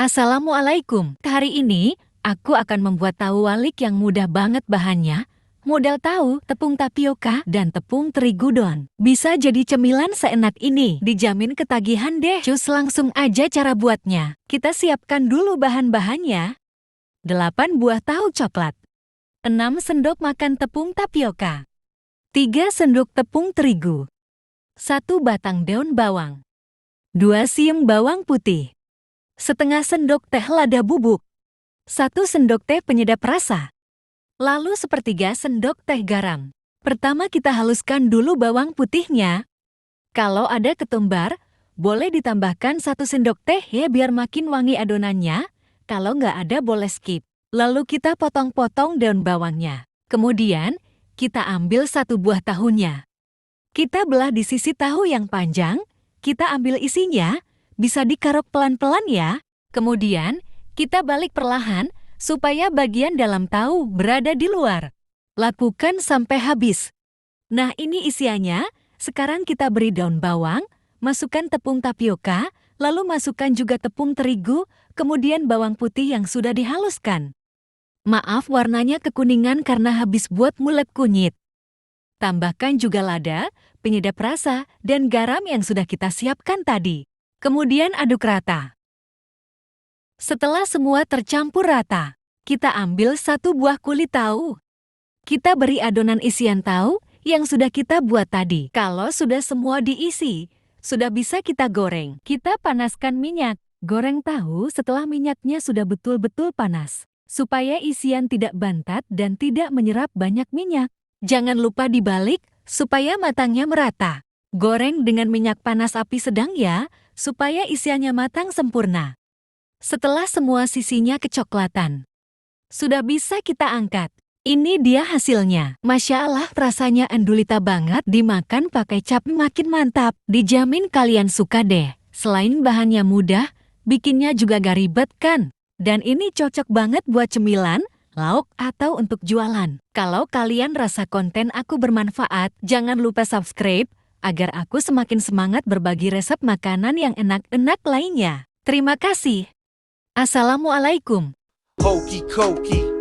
Assalamualaikum. Hari ini, aku akan membuat tahu walik yang mudah banget bahannya. Modal tahu, tepung tapioka, dan tepung terigu don. Bisa jadi cemilan seenak ini. Dijamin ketagihan deh. Cus langsung aja cara buatnya. Kita siapkan dulu bahan-bahannya. 8 buah tahu coklat. 6 sendok makan tepung tapioka. 3 sendok tepung terigu. 1 batang daun bawang. 2 siung bawang putih. Setengah sendok teh lada bubuk. 1 sendok teh penyedap rasa. Lalu sepertiga sendok teh garam. Pertama kita haluskan dulu bawang putihnya. Kalau ada ketumbar, boleh ditambahkan 1 sendok teh ya biar makin wangi adonannya. Kalau nggak ada boleh skip. Lalu kita potong-potong daun bawangnya. Kemudian, kita ambil 1 buah tahunya. Kita belah di sisi tahu yang panjang, kita ambil isinya. Bisa dikarok pelan-pelan ya. Kemudian, kita balik perlahan supaya bagian dalam tahu berada di luar. Lakukan sampai habis. Nah, ini isiannya. Sekarang kita beri daun bawang, masukkan tepung tapioka, lalu masukkan juga tepung terigu, kemudian bawang putih yang sudah dihaluskan. Maaf warnanya kekuningan karena habis buat mulet kunyit. Tambahkan juga lada, penyedap rasa, dan garam yang sudah kita siapkan tadi. Kemudian aduk rata. Setelah semua tercampur rata, kita ambil 1 buah kulit tahu. Kita beri adonan isian tahu yang sudah kita buat tadi. Kalau sudah semua diisi, sudah bisa kita goreng. Kita panaskan minyak. Goreng tahu setelah minyaknya sudah betul-betul panas, supaya isian tidak bantat dan tidak menyerap banyak minyak. Jangan lupa dibalik supaya matangnya merata. Goreng dengan minyak panas api sedang ya, supaya isiannya matang sempurna. Setelah semua sisinya kecoklatan, sudah bisa kita angkat. Ini dia hasilnya. Masya Allah, rasanya endulita banget. Dimakan pakai cap makin mantap. Dijamin kalian suka deh. Selain bahannya mudah, bikinnya juga gak ribet kan? Dan ini cocok banget buat cemilan, lauk, atau untuk jualan. Kalau kalian rasa konten aku bermanfaat, jangan lupa subscribe, agar aku semakin semangat berbagi resep makanan yang enak-enak lainnya. Terima kasih. Assalamualaikum. Hokey cokey.